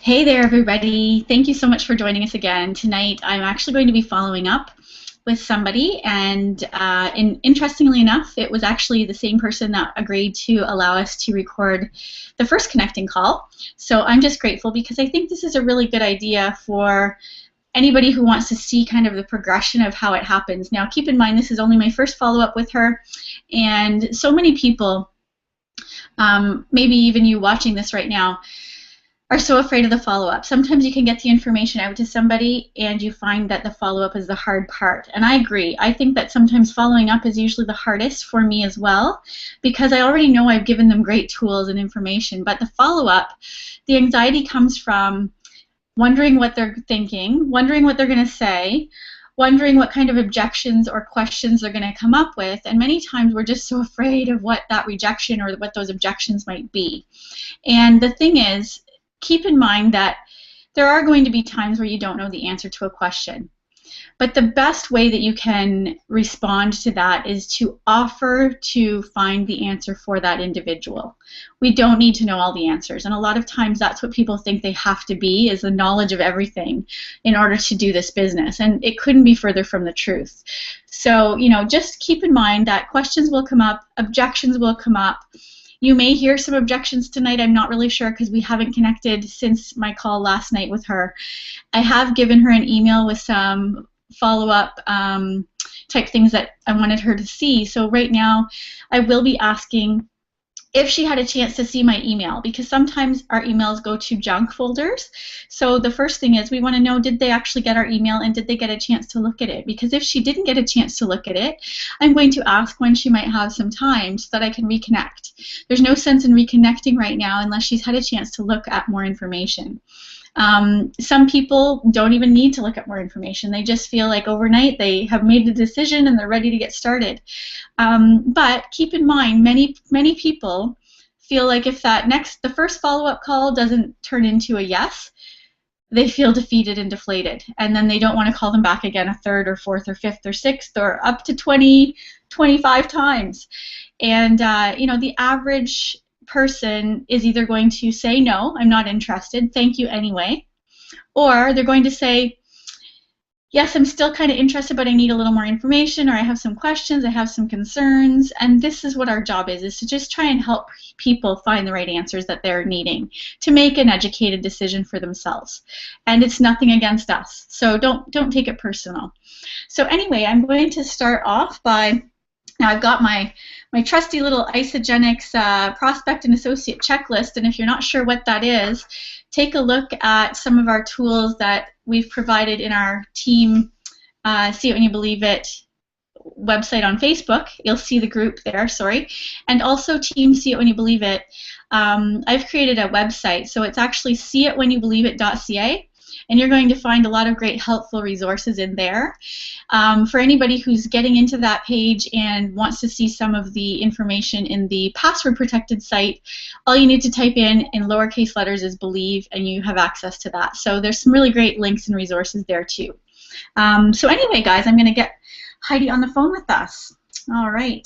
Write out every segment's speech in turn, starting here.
Hey there, everybody. Thank you so much for joining us again. Tonight, I'm actually going to be following up with somebody, and interestingly enough, it was actually the same person that agreed to allow us to record the first connecting call. So I'm just grateful because I think this is a really good idea for anybody who wants to see kind of the progression of how it happens. Now, keep in mind, this is only my first follow-up with her, and so many people, maybe even you watching this right now, are so afraid of the follow-up. Sometimes you can get the information out to somebody and you find that the follow-up is the hard part. And I agree. I think that sometimes following up is usually the hardest for me as well, because I already know I've given them great tools and information. But the follow-up, the anxiety comes from wondering what they're thinking, wondering what they're going to say, wondering what kind of objections or questions they're going to come up with. And many times we're just so afraid of what that rejection or what those objections might be. And the thing is, keep in mind that there are going to be times where you don't know the answer to a question. But the best way that you can respond to that is to offer to find the answer for that individual. We don't need to know all the answers. And a lot of times that's what people think they have to be, is the knowledge of everything in order to do this business. And it couldn't be further from the truth. So, just keep in mind that questions will come up, objections will come up. You may hear some objections tonight. I'm not really sure because we haven't connected since my call last night with her. I have given her an email with some follow-up type things that I wanted her to see. So right now I will be asking if she had a chance to see my email, because sometimes our emails go to junk folders. So the first thing is we want to know, did they actually get our email and did they get a chance to look at it? Because if she didn't get a chance to look at it, I'm going to ask when she might have some time so that I can reconnect. There's no sense in reconnecting right now unless she's had a chance to look at more information. Some people don't even need to look at more information. They just feel like overnight they have made the decision and they're ready to get started. But keep in mind, many people feel like if the first follow-up call doesn't turn into a yes, they feel defeated and deflated, and then they don't want to call them back again a third or fourth or fifth or sixth or up to 20, 25 times. And the average person is either going to say, no, I'm not interested, thank you anyway, or they're going to say, yes, I'm still kind of interested, but I need a little more information, or I have some questions, I have some concerns. And this is what our job is to just try and help people find the right answers that they're needing to make an educated decision for themselves. And it's nothing against us, so don't take it personal. So anyway, I'm going to start off by, now I've got my trusty little Isagenix prospect and associate checklist, and if you're not sure what that is, take a look at some of our tools that we've provided in our team See It When You Believe It website on Facebook. You'll see the group there, sorry. And also Team See It When You Believe It. I've created a website, so it's actually seeitwhenyoubelieveit.ca. And you're going to find a lot of great helpful resources in there. For anybody who's getting into that page and wants to see some of the information in the password protected site, all you need to type in lowercase letters is believe, and you have access to that. So there's some really great links and resources there too. So anyway, guys, I'm going to get Heidi on the phone with us. All right.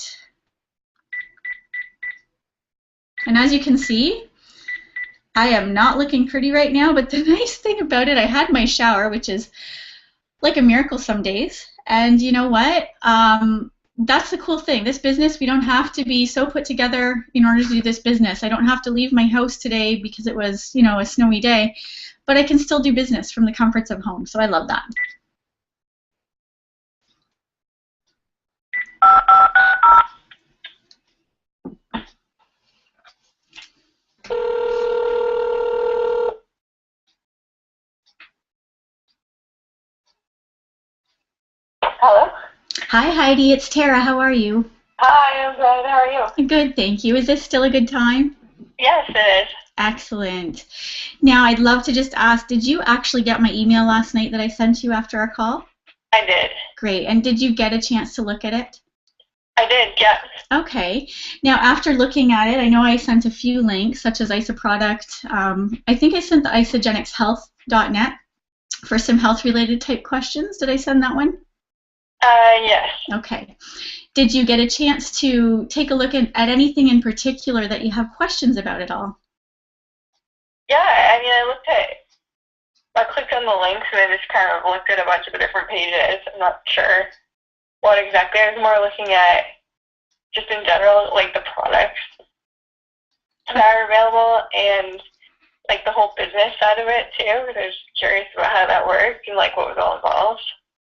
And as you can see, I am not looking pretty right now, but the nice thing about it, I had my shower, which is like a miracle some days. And you know what? That's the cool thing. This business, we don't have to be so put together in order to do this business. I don't have to leave my house today because it was, a snowy day, but I can still do business from the comforts of home. So I love that. Hello? Hi, Heidi. It's Tara. How are you? Hi, I'm good. How are you? Good, thank you. Is this still a good time? Yes, it is. Excellent. Now, I'd love to just ask, did you actually get my email last night that I sent you after our call? I did. Great. And did you get a chance to look at it? I did, yes. Okay. Now, after looking at it, I know I sent a few links, such as IsaProduct. I think I sent the isagenixhealth.net for some health-related type questions. Did I send that one? Yes. Okay. Did you get a chance to take a look at anything in particular that you have questions about at all? Yeah, I mean, I looked at I clicked on the links and I just kind of looked at a bunch of the different pages. I'm not sure what exactly. I was more looking at just in general, like the products that are available and like the whole business side of it too. I was curious about how that worked and like what was all involved.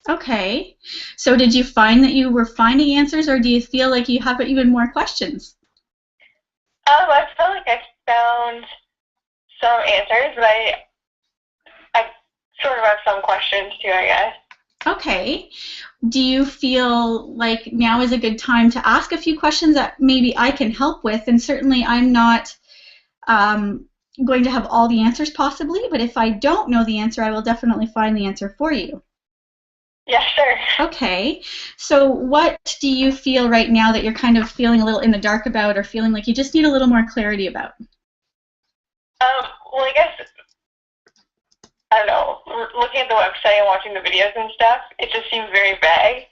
Okay. So did you find that you were finding answers, or do you feel like you have even more questions? I felt like I found some answers, but I sort of have some questions too, I guess. Okay. Do you feel like now is a good time to ask a few questions that maybe I can help with? And certainly I'm not going to have all the answers possibly, but if I don't know the answer, I will definitely find the answer for you. Yeah, sure. Okay. So what do you feel right now that you're kind of feeling a little in the dark about, or feeling like you just need a little more clarity about? Well, I guess, I don't know, looking at the website and watching the videos and stuff, it just seems very vague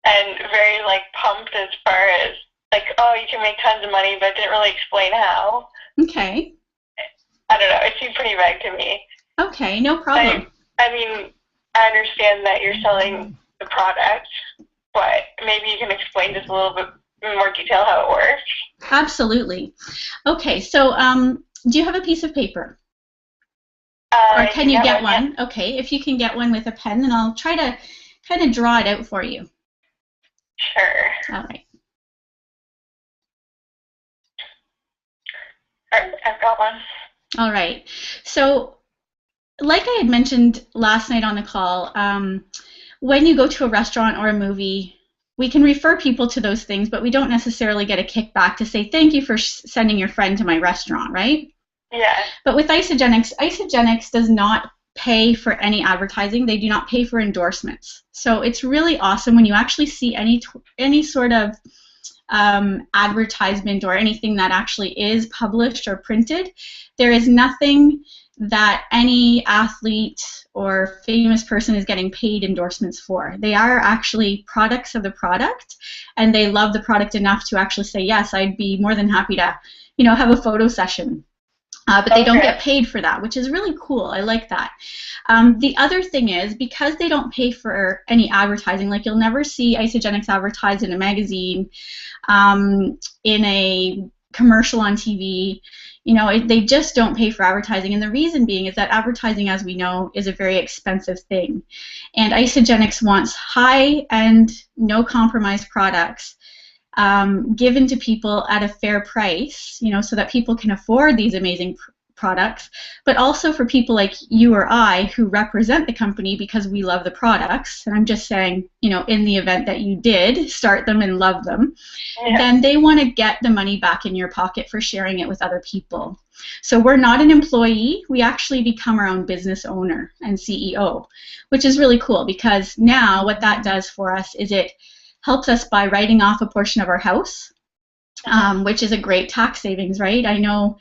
and very, like, pumped as far as, like, oh, you can make tons of money, but it didn't really explain how. Okay. I don't know, it seemed pretty vague to me. Okay, no problem. I mean, I understand that you're selling the product, but maybe you can explain just a little bit in more detail how it works. Absolutely. Okay, so do you have a piece of paper? Or can you get one? Yeah. Okay, if you can get one with a pen, then I'll try to kind of draw it out for you. Sure. All right. I've got one. All right. So, like I had mentioned last night on the call, when you go to a restaurant or a movie, we can refer people to those things, but we don't necessarily get a kickback to say, thank you for sending your friend to my restaurant, right? Yeah. But with Isagenix does not pay for any advertising. They do not pay for endorsements. So it's really awesome when you actually see any sort of advertisement or anything that actually is published or printed. There is nothing that any athlete or famous person is getting paid endorsements for. They are actually products of the product, and they love the product enough to actually say, yes, I'd be more than happy to, have a photo session. But they don't get paid for that, which is really cool. I like that. The other thing is, because they don't pay for any advertising, like you'll never see Isagenix advertised in a magazine, in a commercial on TV. They just don't pay for advertising, and the reason being is that advertising, as we know, is a very expensive thing. And Isagenix wants high-end, no-compromise products given to people at a fair price, so that people can afford these amazing products, but also for people like you or I who represent the company because we love the products. And I'm just saying, in the event that you did start them and love them, then they want to get the money back in your pocket for sharing it with other people. So we're not an employee. We actually become our own business owner and CEO, which is really cool, because now what that does for us is it helps us by writing off a portion of our house, which is a great tax savings, right? I know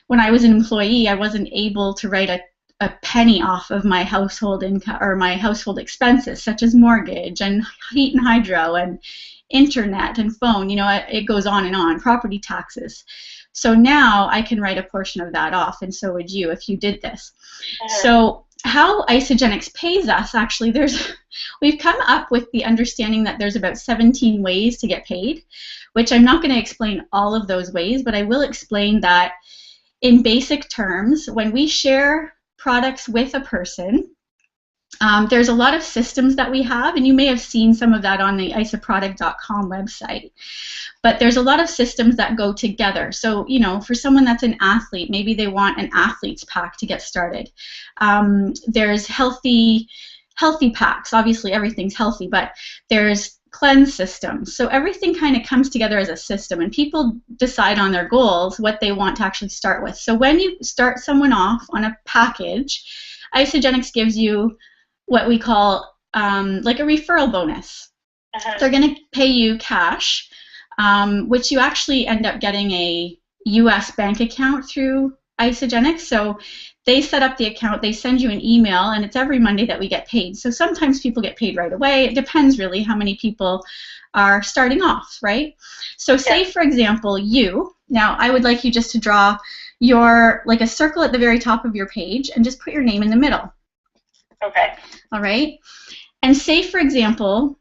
when I was an employee, I wasn't able to write a penny off of my household income or my household expenses, such as mortgage and heat and hydro and internet and phone. It goes on, property taxes. So now I can write a portion of that off, and so would you if you did this. So how Isagenix pays us, actually, we've come up with the understanding that there's about 17 ways to get paid, which I'm not going to explain all of those ways, but I will explain that in basic terms, when we share products with a person, there's a lot of systems that we have, and you may have seen some of that on the isaproduct.com website. But there's a lot of systems that go together. So, for someone that's an athlete, maybe they want an athlete's pack to get started. There's healthy packs. Obviously, everything's healthy, but there's cleanse systems. So everything kind of comes together as a system, and people decide on their goals what they want to actually start with. So when you start someone off on a package, Isagenix gives you what we call like a referral bonus. They're going to pay you cash, which you actually end up getting a U.S. bank account through Isagenix. So they set up the account, they send you an email, and it's every Monday that we get paid. So sometimes people get paid right away. It depends really how many people are starting off, right? So say, for example, now I would like you just to draw a circle at the very top of your page and just put your name in the middle. Okay. All right. And say, for example,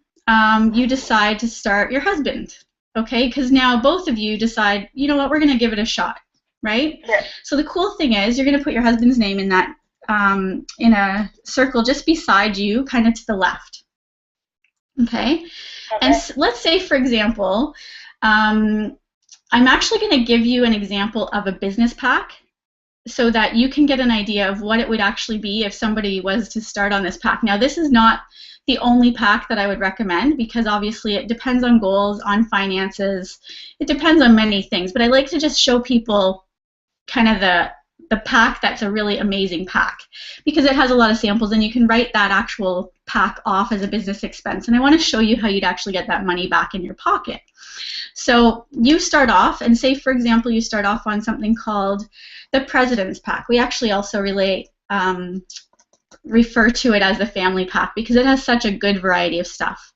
you decide to start your husband. Okay, because now both of you decide, you know what, we're going to give it a shot, right? Yeah. So the cool thing is you're going to put your husband's name in that in a circle just beside you, kind of to the left. Okay. And let's say, for example, I'm actually going to give you an example of a business pack so that you can get an idea of what it would actually be if somebody was to start on this pack. Now, this is not the only pack that I would recommend because obviously it depends on goals, on finances. It depends on many things, but I like to just show people kind of the pack that's a really amazing pack because it has a lot of samples and you can write that actual pack off as a business expense. And I want to show you how you'd actually get that money back in your pocket. So you start off and say, for example, you start off on something called the President's Pack. We actually also refer to it as the family pack because it has such a good variety of stuff.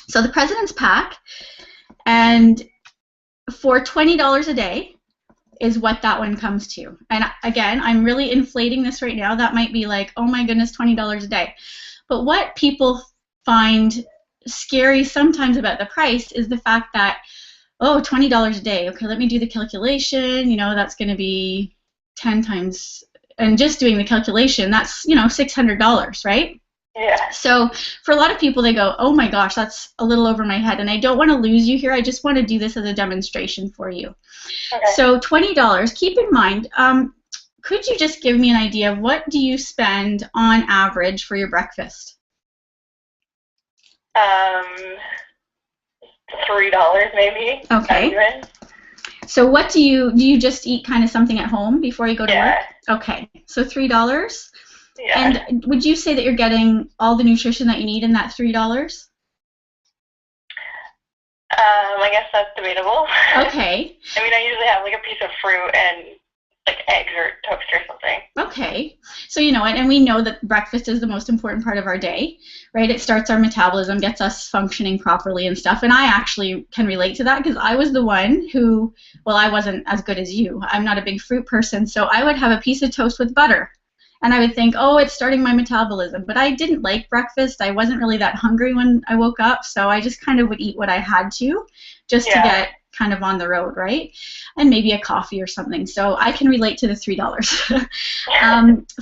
So the President's Pack, and for $20 a day is what that one comes to. And again, I'm really inflating this right now. That might be like, oh my goodness, $20 a day. But what people find scary sometimes about the price is the fact that, oh, $20 a day. Okay, let me do the calculation. You know, that's going to be 10 times, and just doing the calculation, that's, you know, $600, right? Yeah. So for a lot of people, they go, oh my gosh, that's a little over my head, and I don't want to lose you here. I just want to do this as a demonstration for you. Okay. So $20, keep in mind, could you just give me an idea of what do you spend on average for your breakfast? $3 maybe. Okay. So what do you just eat kind of something at home before you go to work? Okay. So $3. Yeah. And would you say that you're getting all the nutrition that you need in that $3? I guess that's debatable. Okay. I mean, I usually have like a piece of fruit and like eggs or toast or something. Okay. So you know it, and we know that breakfast is the most important part of our day, right? It starts our metabolism, gets us functioning properly and stuff. And I actually can relate to that because I was the one who, well, I wasn't as good as you. I'm not a big fruit person, so I would have a piece of toast with butter. And I would think, oh, it's starting my metabolism. But I didn't like breakfast. I wasn't really that hungry when I woke up, so I just kind of would eat what I had to just to get kind of on the road, right? And maybe a coffee or something. So I can relate to the $3.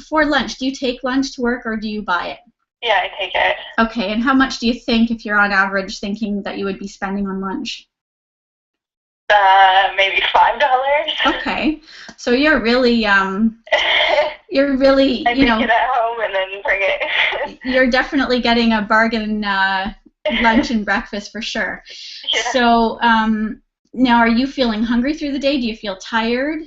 For lunch, do you take lunch to work or do you buy it? Yeah, I take it. Okay, and how much do you think, if you're on average thinking that you would be spending on lunch? Maybe $5. Okay, so you're really, I you know, make it at home and then bring it. You're definitely getting a bargain lunch and breakfast for sure. Yeah. So now, are you feeling hungry through the day? Do you feel tired?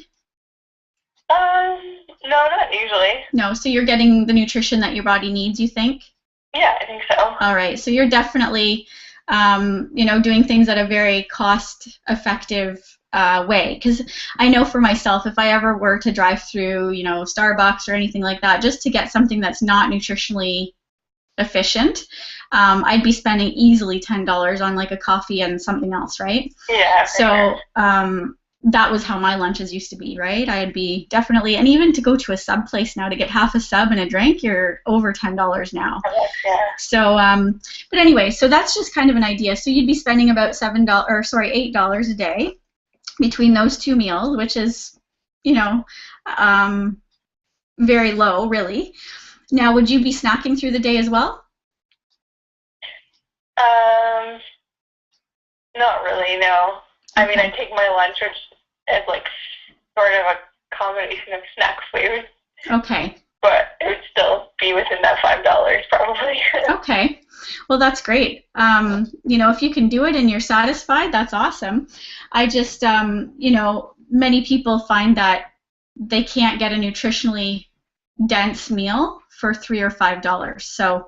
No, not usually. No, so you're getting the nutrition that your body needs, you think? Yeah, I think so. All right, so you're definitely, you know, doing things at a very cost-effective way. Because I know for myself, if I ever were to drive through, you know, Starbucks or anything like that, just to get something that's not nutritionally efficient, I'd be spending easily $10 on like a coffee and something else, right? Yeah. So that was how my lunches used to be, right? I'd be definitely, and even to go to a sub place now to get half a sub and a drink, you're over $10 now. Yeah. So, but anyway, so that's just kind of an idea. So you'd be spending about $8 a day between those two meals, which is, you know, very low, really. Now, would you be snacking through the day as well? Not really, no. I mean, I take my lunch, which is like sort of a combination of snack food. Okay. But it would still be within that $5 probably. Okay. Well, that's great. You know, if you can do it and you're satisfied, that's awesome. I just, you know, many people find that they can't get a nutritionally dense meal for $3 or $5. So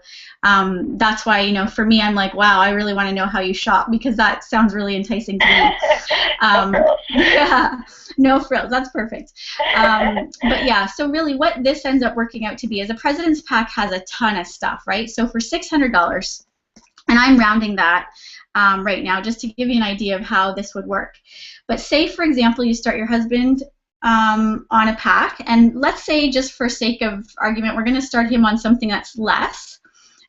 that's why, you know, for me, I'm like, wow, I really want to know how you shop because that sounds really enticing to me. No frills. Yeah, no frills. That's perfect. But yeah, so really what this ends up working out to be is a President's Pack has a ton of stuff, right? So for $600, and I'm rounding that right now just to give you an idea of how this would work. But say, for example, you start your husband on a pack, and let's say just for sake of argument, we're going to start him on something that's less.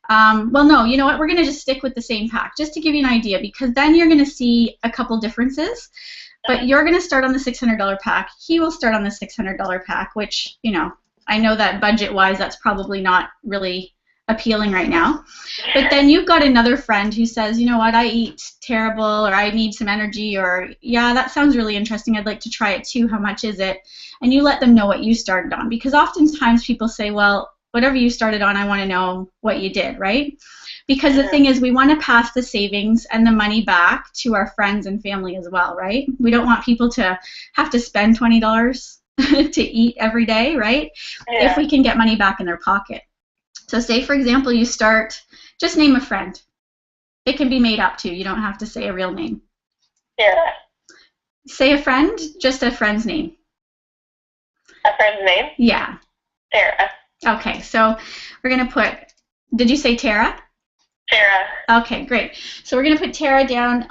Well, no, you know what? We're going to just stick with the same pack, just to give you an idea, because then you're going to see a couple differences. But you're going to start on the $600 pack. He will start on the $600 pack, which, you know, I know that budget-wise, that's probably not really appealing right now. But then you've got another friend who says, you know what, I eat terrible, or I need some energy, or yeah, that sounds really interesting, I'd like to try it too, how much is it? And you let them know what you started on, because oftentimes people say, well, whatever you started on, I want to know what you did, right? Because the thing is, we want to pass the savings and the money back to our friends and family as well, right? We don't want people to have to spend $20 to eat every day, right? Yeah. If we can get money back in their pocket. So say, for example, you start, just name a friend. It can be made up too. You don't have to say a real name. Yeah. Say a friend, just a friend's name. A friend's name? Yeah. Sarah. Okay, so we're going to put, did you say Tara? Sarah. Okay, great. So we're going to put Tara down.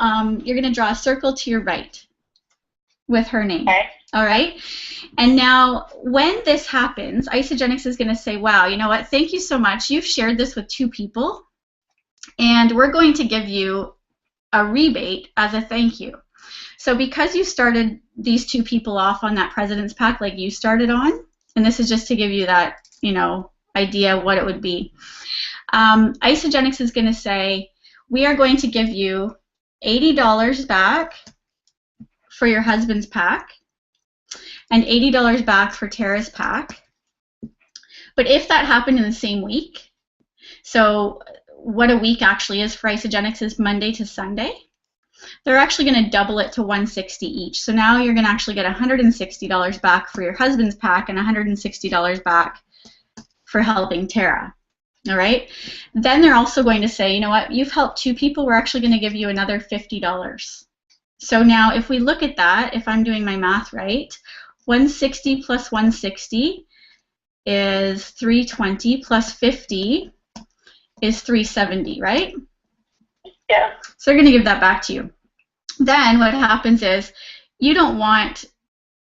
You're going to draw a circle to your right with her name. Okay. All right? And now, when this happens, Isagenix is going to say, wow, you know what? Thank you so much. You've shared this with 2 people, and we're going to give you a rebate as a thank you. So because you started these 2 people off on that President's Pack like you started on, and this is just to give you that, you know, idea of what it would be, Isagenix is going to say, we are going to give you $80 back for your husband's pack and $80 back for Tara's pack. But if that happened in the same week, so what a week actually is for Isagenix is Monday to Sunday, they're actually going to double it to $160 each. So now you're going to actually get $160 back for your husband's pack and $160 back for helping Tara. All right? Then they're also going to say, you know what, you've helped 2 people, we're actually going to give you another $50. So now if we look at that, if I'm doing my math right, 160 plus 160 is 320 plus 50 is 370, right? Yeah. So they're going to give that back to you. Then what happens is you don't want,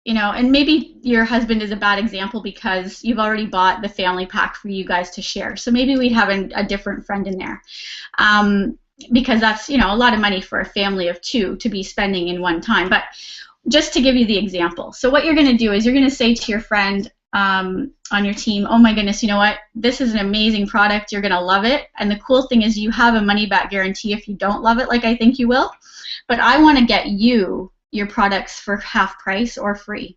you know, and maybe your husband is a bad example because you've already bought the family pack for you guys to share. So maybe we'd have a different friend in there. Because that's, you know, a lot of money for a family of 2 to be spending in one time. But just to give you the example. So what you're going to do is you're going to say to your friend on your team, oh my goodness, you know what, this is an amazing product, you're going to love it. And the cool thing is you have a money back guarantee if you don't love it like I think you will. But I want to get you your products for half price or free.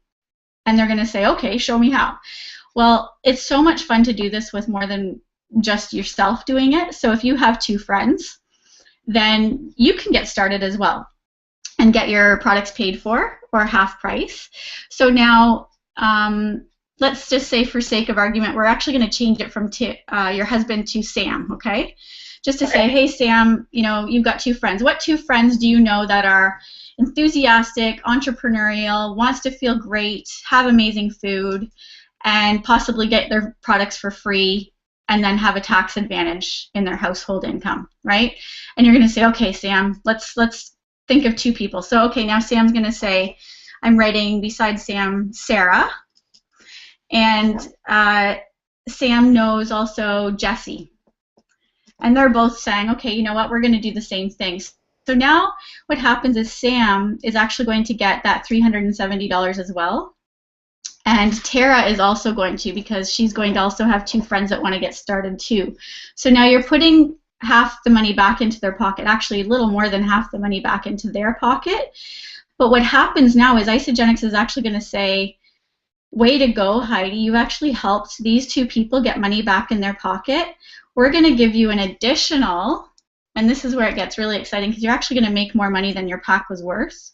And they're going to say, okay, show me how. Well, it's so much fun to do this with more than just yourself doing it. So if you have 2 friends, then you can get started as well and get your products paid for or half price. So now, let's just say for sake of argument, we're actually going to change it from your husband to Sam, okay? Just to say, hey, Sam, you know, you've got 2 friends. What 2 friends do you know that are enthusiastic, entrepreneurial, wants to feel great, have amazing food, and possibly get their products for free and then have a tax advantage in their household income, right? And you're going to say, okay, Sam, let's think of 2 people. So, okay, now Sam's going to say, I'm writing beside Sam, Sarah, and Sam knows also Jesse. And they're both saying, okay, you know what, we're going to do the same thing. So now what happens is Sam is actually going to get that $370 as well. And Tara is also going to, because she's going to also have 2 friends that want to get started too. So now you're putting half the money back into their pocket, actually a little more than half the money back into their pocket. But what happens now is Isagenix is actually going to say, way to go, Heidi, you've actually helped these 2 people get money back in their pocket. We're going to give you an additional, and this is where it gets really exciting because you're actually going to make more money than your pack was worth.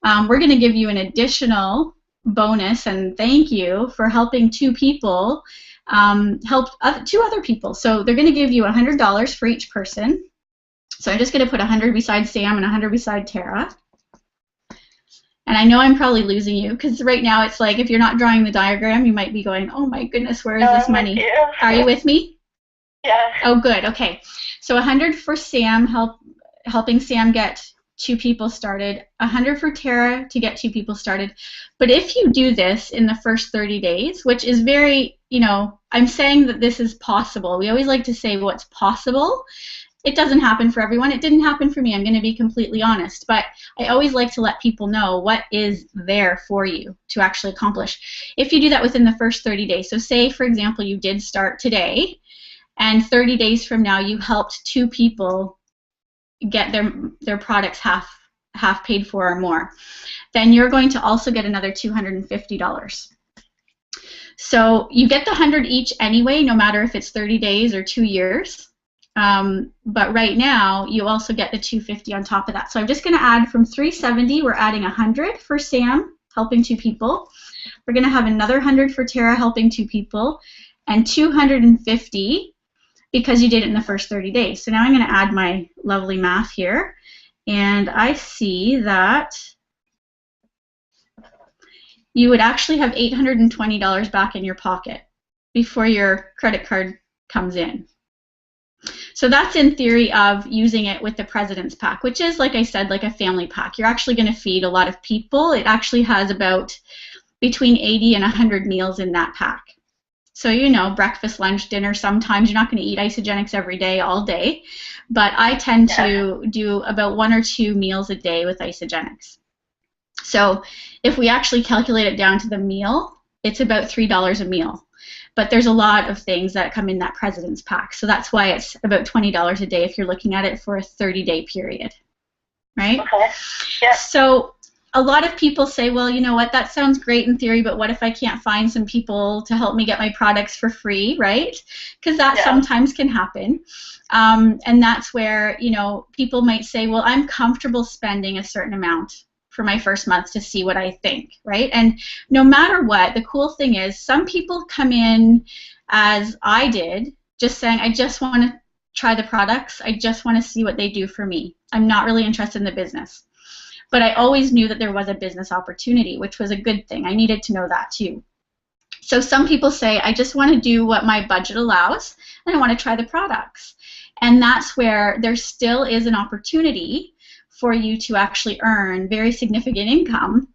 We're going to give you an additional bonus and thank you for helping 2 people help 2 other people. So they're going to give you $100 for each person. So I'm just going to put 100 beside Sam and 100 beside Tara. And I know I'm probably losing you because right now it's like if you're not drawing the diagram, you might be going, oh my goodness, where is this money? Are you with me? Yeah. Oh, good. Okay. So 100 for Sam, helping Sam get 2 people started, 100 for Tara to get 2 people started. But if you do this in the first 30 days, which is very, I'm saying that this is possible. We always like to say what's possible. It doesn't happen for everyone. It didn't happen for me. I'm going to be completely honest. But I always like to let people know what is there for you to actually accomplish. If you do that within the first 30 days, so say, for example, you did start today, and 30 days from now you helped 2 people get their products half paid for or more, then you're going to also get another $250. So you get the 100 each anyway, no matter if it's 30 days or 2 years. But right now you also get the $250 on top of that. So I'm just going to add from $370. We're adding 100 for Sam, helping 2 people. We're going to have another 100 for Tara, helping 2 people, and 250 because you did it in the first 30 days. So now I'm going to add my lovely math here, and I see that you would actually have $820 back in your pocket before your credit card comes in. So that's in theory of using it with the President's Pack, which is, like I said, like a family pack. You're actually going to feed a lot of people. It actually has about between 80 and 100 meals in that pack. So, breakfast, lunch, dinner, sometimes you're not going to eat Isagenix every day, all day, but I tend to do about 1 or 2 meals a day with Isagenix. So if we actually calculate it down to the meal, it's about $3 a meal. But there's a lot of things that come in that President's Pack, so that's why it's about $20 a day if you're looking at it for a 30-day period, right? Okay. Yeah. So a lot of people say, well, you know what, that sounds great in theory, but what if I can't find some people to help me get my products for free, right? Because that sometimes can happen. And that's where, people might say, well, I'm comfortable spending a certain amount for my first month to see what I think, right? And no matter what, the cool thing is some people come in, as I did, just saying, I just want to try the products. I just want to see what they do for me. I'm not really interested in the business. But I always knew that there was a business opportunity, which was a good thing. I needed to know that too. So some people say, I just want to do what my budget allows, and I want to try the products. And that's where there still is an opportunity for you to actually earn very significant income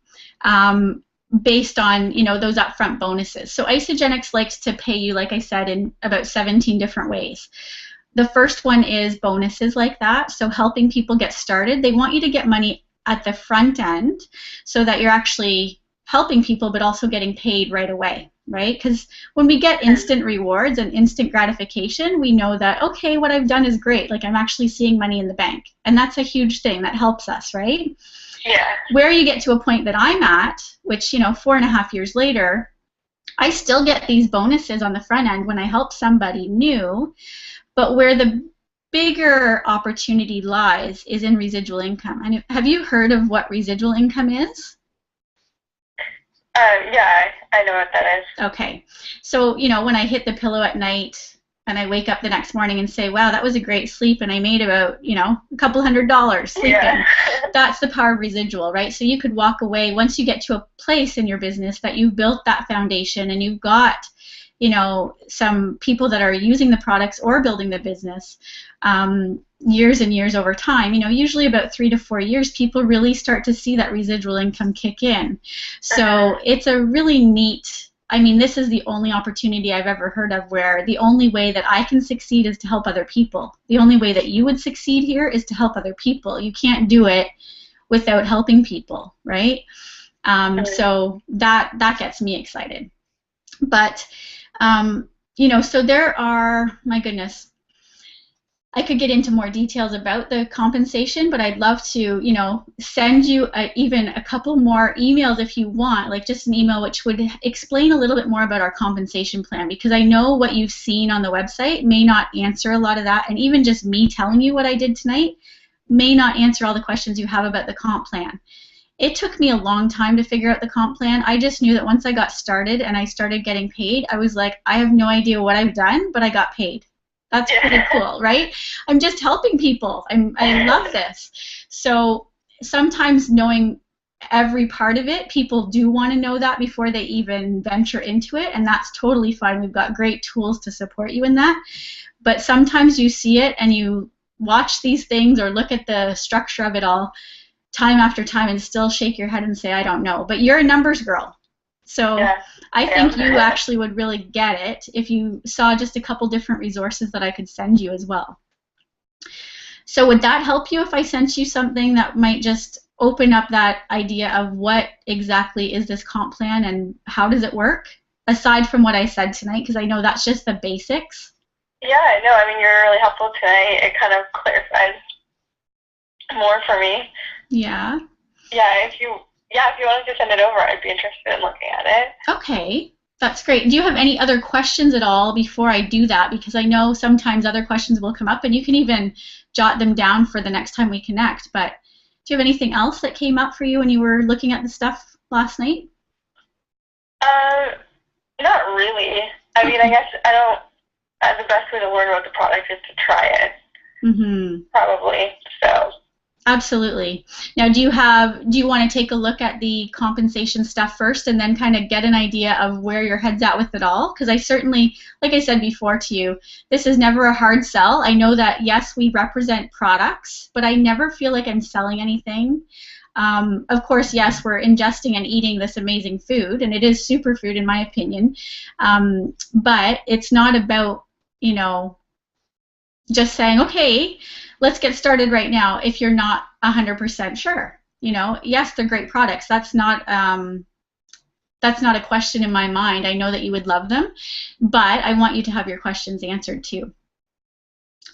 based on those upfront bonuses. So Isagenix likes to pay you, like I said, in about 17 different ways. The first one is bonuses like that, so helping people get started. They want you to get money at the front end so that you're actually helping people but also getting paid right away, right? Because when we get instant rewards and instant gratification, we know that, okay, what I've done is great. Like, I'm actually seeing money in the bank. And that's a huge thing. That helps us, right? Yeah. Where you get to a point that I'm at, which, 4.5 years later, I still get these bonuses on the front end when I help somebody new, but where the bigger opportunity lies is in residual income. And have you heard of what residual income is? Yeah, I know what that is. Okay. So, when I hit the pillow at night and I wake up the next morning and say, wow, that was a great sleep and I made about, a couple $100 sleeping. Yeah. That's the power of residual, right? So you could walk away once you get to a place in your business that you've built that foundation and you've got some people that are using the products or building the business years and years over time. Usually about 3 to 4 years, people really start to see that residual income kick in. So it's a really neat, this is the only opportunity I've ever heard of where the only way that I can succeed is to help other people. The only way that you would succeed here is to help other people. You can't do it without helping people, right? So that gets me excited. But so there are, my goodness, I could get into more details about the compensation, but I'd love to, send you even a couple more emails if you want, like just an email which would explain a little bit more about our compensation plan, because I know what you've seen on the website may not answer a lot of that, and even just me telling you what I did tonight may not answer all the questions you have about the comp plan. It took me a long time to figure out the comp plan. I just knew that once I got started and I started getting paid, I was like, I have no idea what I've done, but I got paid. That's pretty cool, right? I'm just helping people. I love this. So sometimes knowing every part of it, people do want to know that before they even venture into it, and that's totally fine. We've got great tools to support you in that. But sometimes you see it and you watch these things or look at the structure of it all time after time and still shake your head and say, I don't know. But you're a numbers girl. So Yeah. I think you actually would really get it if you saw just a couple different resources that I could send you as well. So would that help you if I sent you something that might just open up that idea of what exactly is this comp plan and how does it work, aside from what I said tonight, because I know that's just the basics? Yeah, no, I mean, you're really helpful tonight. It kind of clarifies more for me. Yeah. Yeah, if you wanted to send it over, I'd be interested in looking at it. Okay. That's great. Do you have any other questions at all before I do that? Because I know sometimes other questions will come up, and you can even jot them down for the next time we connect. But do you have anything else that came up for you when you were looking at the stuff last night? Not really. I mean, I guess the best way to learn about the product is to try it. Mm-hmm. Probably. So. Absolutely. Now, do you want to take a look at the compensation stuff first and then kind of get an idea of where your head's at with it all? Because I certainly, like I said before to you, this is never a hard sell. I know that, yes, we represent products, but I never feel like I'm selling anything. Of course, yes, we're ingesting and eating this amazing food, and it is superfood in my opinion, but it's not about, just saying, okay, let's get started right now if you're not 100% sure. Yes, they're great products. That's not a question in my mind. I know that you would love them, but I want you to have your questions answered too.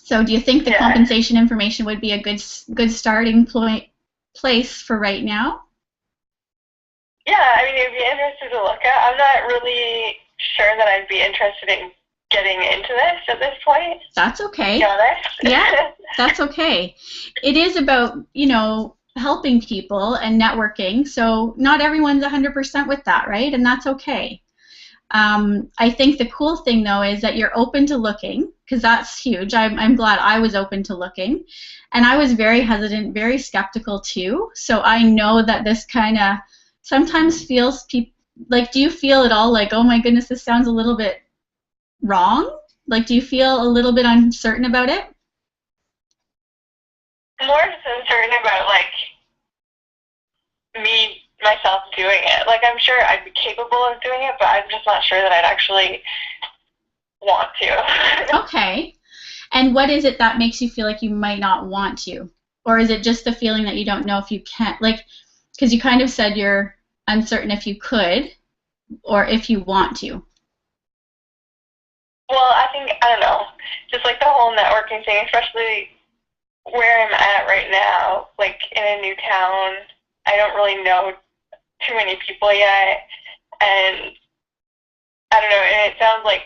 So do you think the compensation information would be a good starting place for right now? Yeah, I mean, it'd be interesting to look at. I'm not really sure that I'd be interested in getting into this at this point. That's okay. To be honest. Yeah, that's okay. It is about, helping people and networking, so not everyone's 100% with that, right? And that's okay. I think the cool thing, though, is that you're open to looking, because that's huge. I'm glad I was open to looking. And I was very hesitant, very skeptical, too. So I know that this kind of sometimes feels, like, do you feel at all like, oh, my goodness, this sounds a little bit wrong? Like, do you feel a little bit uncertain about it? More uncertain about, like, me, myself doing it. Like, I'm sure I'd be capable of doing it, but I'm just not sure that I'd actually want to. Okay. And what is it that makes you feel like you might not want to? Or is it just the feeling that you don't know if you can? Like, because you kind of said you're uncertain if you could or if you want to. Well, I don't know, just like the whole networking thing, especially where I'm at right now, like in a new town, I don't really know too many people yet, and I don't know, and it sounds like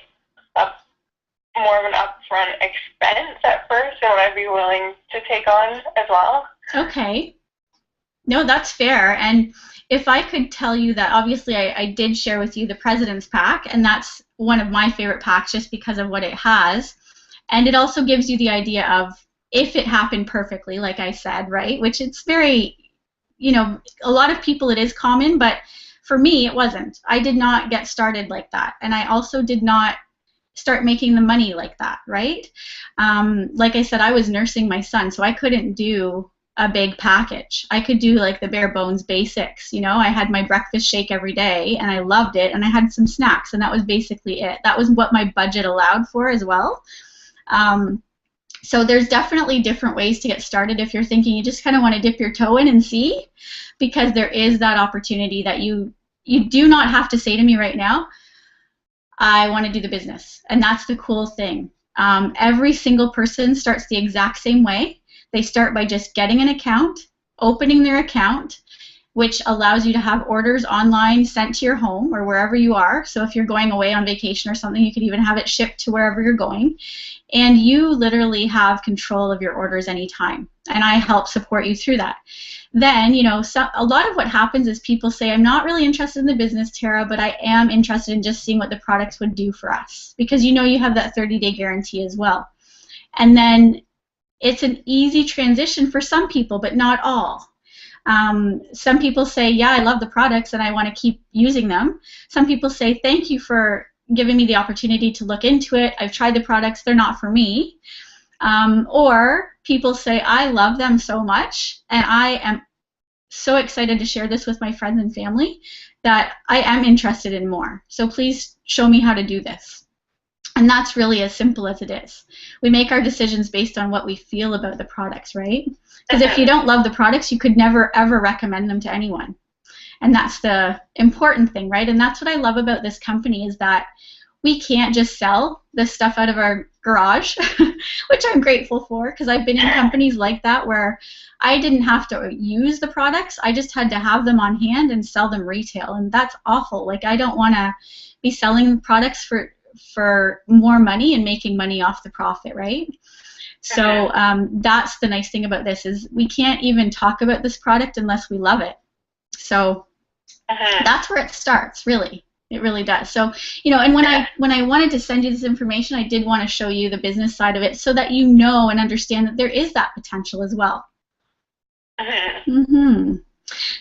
more of an upfront expense at first than what I'd be willing to take on as well. Okay. No, that's fair. And if I could tell you that, obviously I did share with you the President's Pack, and that's one of my favorite packs just because of what it has. And it also gives you the idea of if it happened perfectly, like I said, right? Which it's very, a lot of people it is common, but for me it wasn't. I did not get started like that. And I also did not start making the money like that, right? Like I said, I was nursing my son, so I couldn't do a big package. I could do like the bare bones basics. I had my breakfast shake every day and I loved it, and I had some snacks, and that was basically it. That was what my budget allowed for as well. So there's definitely different ways to get started if you're thinking you just kind of want to dip your toe in and see, because there is that opportunity that you do not have to say to me right now, I want to do the business. And that's the cool thing. Every single person starts the exact same way. They start by just getting an account, opening their account, which allows you to have orders online sent to your home or wherever you are. So if you're going away on vacation or something, you could even have it shipped to wherever you're going. And you literally have control of your orders anytime. And I help support you through that. Then, a lot of what happens is people say, I'm not really interested in the business, Tara, but I am interested in just seeing what the products would do for us. Because you have that 30-day guarantee as well. And then it's an easy transition for some people, but not all. Some people say, yeah, I love the products and I want to keep using them. Some people say, thank you for giving me the opportunity to look into it. I've tried the products. They're not for me. Or people say, I love them so much, and I am so excited to share this with my friends and family that I am interested in more. So please show me how to do this. And that's really as simple as it is. We make our decisions based on what we feel about the products, right? Because if you don't love the products, you could never, ever recommend them to anyone. And that's the important thing, right? And that's what I love about this company is that we can't just sell this stuff out of our garage, which I'm grateful for because I've been in companies like that where I didn't have to use the products. I just had to have them on hand and sell them retail, and that's awful. Like, I don't want to be selling products for more money and making money off the profit, right? So that's the nice thing about this is we can't even talk about this product unless we love it. So that's where it starts, really. It really does. So, you know, and when I wanted to send you this information, I did want to show you the business side of it so that you know and understand that there is that potential as well.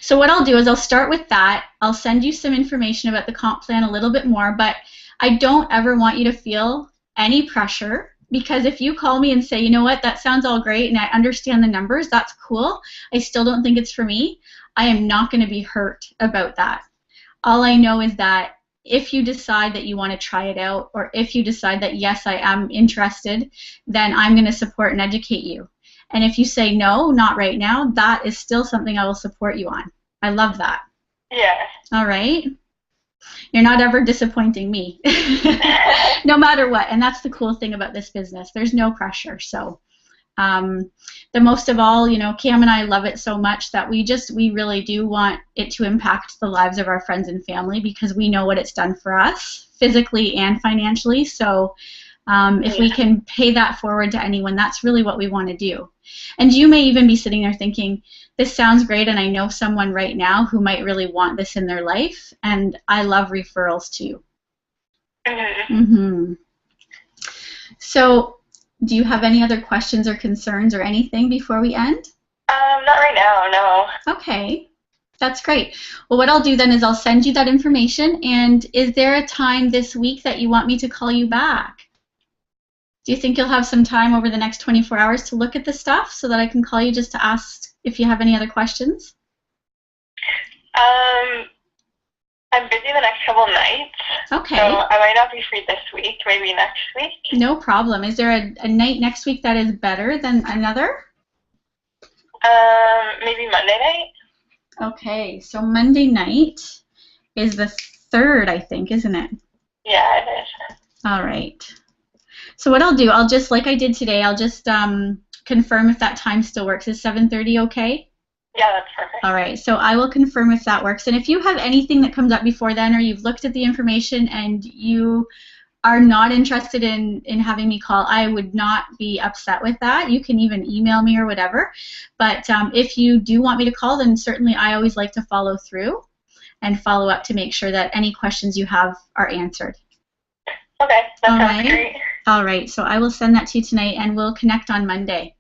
So what I'll do is I'll start with that. I'll send you some information about the comp plan a little bit more, but I don't ever want you to feel any pressure because if you call me and say, you know what, that sounds all great and I understand the numbers, that's cool, I still don't think it's for me, I am not going to be hurt about that. All I know is that if you decide that you want to try it out, or if you decide that, yes, I am interested, then I'm going to support and educate you. And if you say, no, not right now, that is still something I will support you on. I love that. Yeah. All right? You're not ever disappointing me, no matter what. And that's the cool thing about this business. There's no pressure. So the most of all, you know, Cam and I love it so much that we really do want it to impact the lives of our friends and family because we know what it's done for us physically and financially. So if we can pay that forward to anyone, that's really what we want to do. And you may even be sitting there thinking, this sounds great and I know someone right now who might really want this in their life, and I love referrals too. So do you have any other questions or concerns or anything before we end? Not right now, no. Okay, that's great. Well, what I'll do then is I'll send you that information, and is there a time this week that you want me to call you back? Do you think you'll have some time over the next 24 hours to look at the stuff so that I can call you just to ask if you have any other questions? I'm busy the next couple of nights. Okay. So I might not be free this week, maybe next week. No problem. Is there a night next week that is better than another? Maybe Monday night. Okay, so Monday night is the 3rd, I think, isn't it? Yeah, it is. All right. So what I'll do, I'll just, like I did today, I'll just confirm if that time still works. Is 7:30 okay? Yeah, that's perfect. All right, so I will confirm if that works. And if you have anything that comes up before then, or you've looked at the information and you are not interested in having me call, I would not be upset with that. You can even email me or whatever. But if you do want me to call, then certainly I always like to follow through and follow up to make sure that any questions you have are answered. Okay, that sounds great. All right, so I will send that to you tonight, and we'll connect on Monday.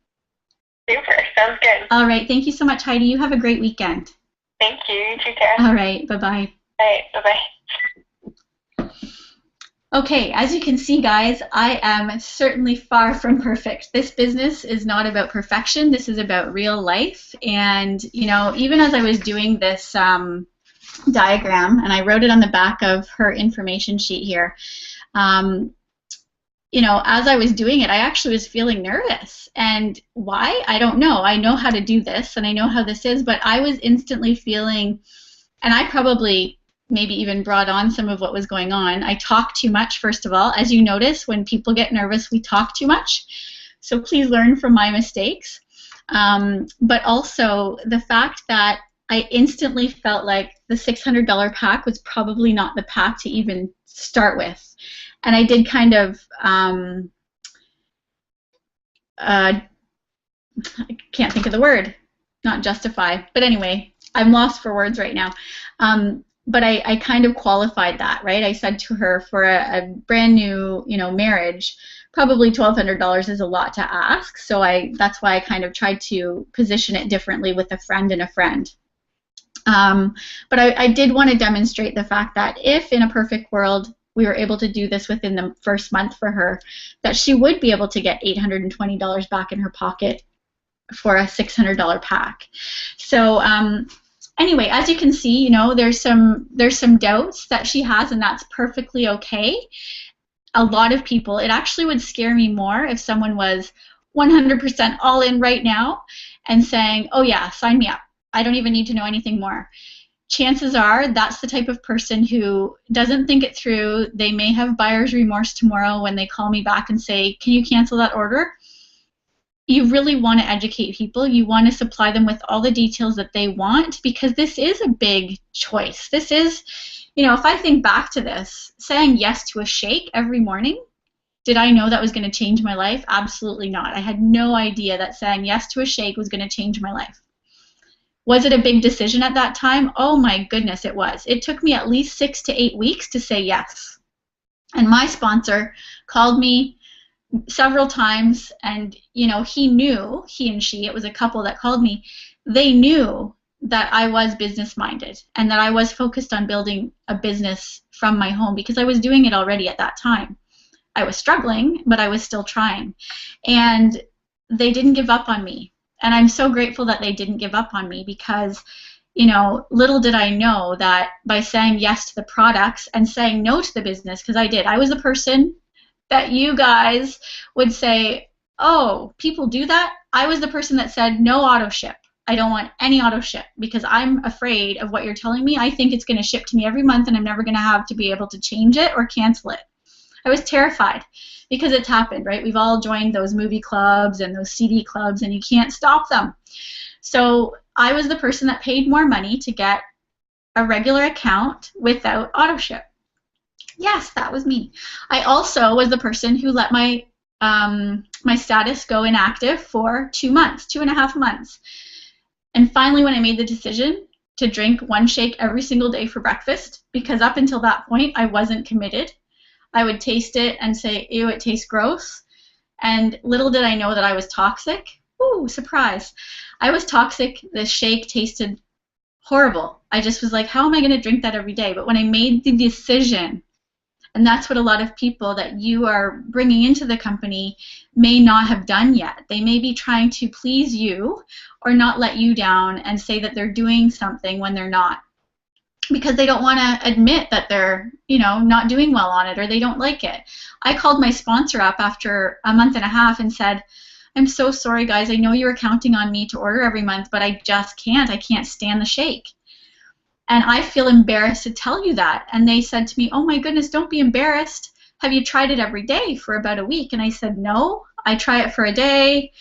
Super, sounds good. All right, thank you so much, Heidi. You have a great weekend. Thank you. You too, Tara. All right, bye-bye. All right, bye-bye. Okay, as you can see, guys, I am certainly far from perfect. This business is not about perfection. This is about real life. And, you know, even as I was doing this diagram, and I wrote it on the back of her information sheet here, you know, as I was doing it, I actually was feeling nervous. And why? I don't know. I know how to do this, and I know how this is, but I was instantly feeling, and I probably maybe even brought on some of what was going on. I talked too much, first of all. As you notice, when people get nervous, we talk too much. So please learn from my mistakes. But also the fact that I instantly felt like the $600 pack was probably not the pack to even start with. And I did kind of, I can't think of the word, not justify, but anyway, I'm lost for words right now. But I kind of qualified that, right? I said to her, for a brand new, you know, marriage, probably $1,200 is a lot to ask. So that's why I kind of tried to position it differently with a friend and a friend. But I did want to demonstrate the fact that if in a perfect world we were able to do this within the first month for her, that she would be able to get $820 back in her pocket for a $600 pack. So anyway, as you can see, you know, there's some doubts that she has, and that's perfectly okay. A lot of people, it actually would scare me more if someone was 100% all in right now and saying, oh yeah, sign me up. I don't even need to know anything more. Chances are that's the type of person who doesn't think it through. They may have buyer's remorse tomorrow when they call me back and say, can you cancel that order? You really want to educate people. You want to supply them with all the details that they want, because this is a big choice. This is, you know, if I think back to this, saying yes to a shake every morning, did I know that was going to change my life? Absolutely not. I had no idea that saying yes to a shake was going to change my life. Was it a big decision at that time? Oh my goodness, it was. It took me at least 6 to 8 weeks to say yes. And my sponsor called me several times, and you know, he and she, it was a couple that called me, they knew that I was business minded and that I was focused on building a business from my home, because I was doing it already at that time. I was struggling, but I was still trying, and they didn't give up on me. And I'm so grateful that they didn't give up on me, because, you know, little did I know that by saying yes to the products and saying no to the business, because I did, I was the person that you guys would say, oh, people do that? I was the person that said, no auto ship. I don't want any auto ship because I'm afraid of what you're telling me. I think it's going to ship to me every month and I'm never going to have to be able to change it or cancel it. I was terrified because it's happened, right? We've all joined those movie clubs and those CD clubs, and you can't stop them. So I was the person that paid more money to get a regular account without auto ship. Yes, that was me. I also was the person who let my my status go inactive for 2 months, 2.5 months. And finally, when I made the decision to drink one shake every single day for breakfast, because up until that point I wasn't committed, I would taste it and say, ew, it tastes gross. And little did I know that I was toxic. Ooh, surprise. I was toxic. The shake tasted horrible. I just was like, how am I going to drink that every day? But when I made the decision, and that's what a lot of people that you are bringing into the company may not have done yet. They may be trying to please you or not let you down and say that they're doing something when they're not, because they don't want to admit that they're, you know, not doing well on it or they don't like it. I called my sponsor up after a month and a half and said, I'm so sorry, guys. I know you were counting on me to order every month, but I just can't. I can't stand the shake. And I feel embarrassed to tell you that. And they said to me, oh my goodness, don't be embarrassed. Have you tried it every day for about a week? And I said, no, I try it for a day.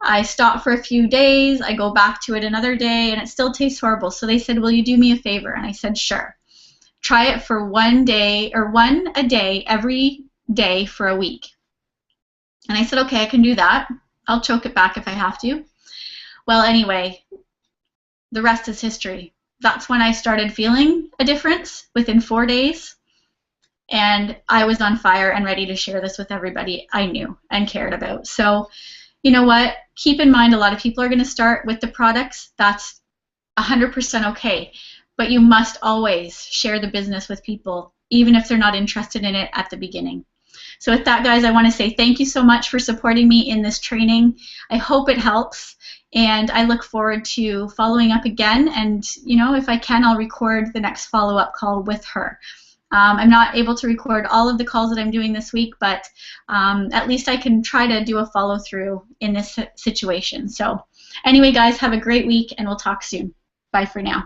I stop for a few days. I go back to it another day, and it still tastes horrible. So they said, will you do me a favor? And I said, sure. Try it for one day or one a day every day for a week. And I said, okay, I can do that. I'll choke it back if I have to. Well, anyway, the rest is history. That's when I started feeling a difference within 4 days, and I was on fire and ready to share this with everybody I knew and cared about. So, you know what? Keep in mind, a lot of people are going to start with the products. That's 100% okay, but you must always share the business with people, even if they're not interested in it at the beginning. So with that, guys, I want to say thank you so much for supporting me in this training. I hope it helps. And I look forward to following up again, and you know, if I can, I'll record the next follow-up call with her. I'm not able to record all of the calls that I'm doing this week, but at least I can try to do a follow-through in this situation. So anyway, guys, have a great week, and we'll talk soon. Bye for now.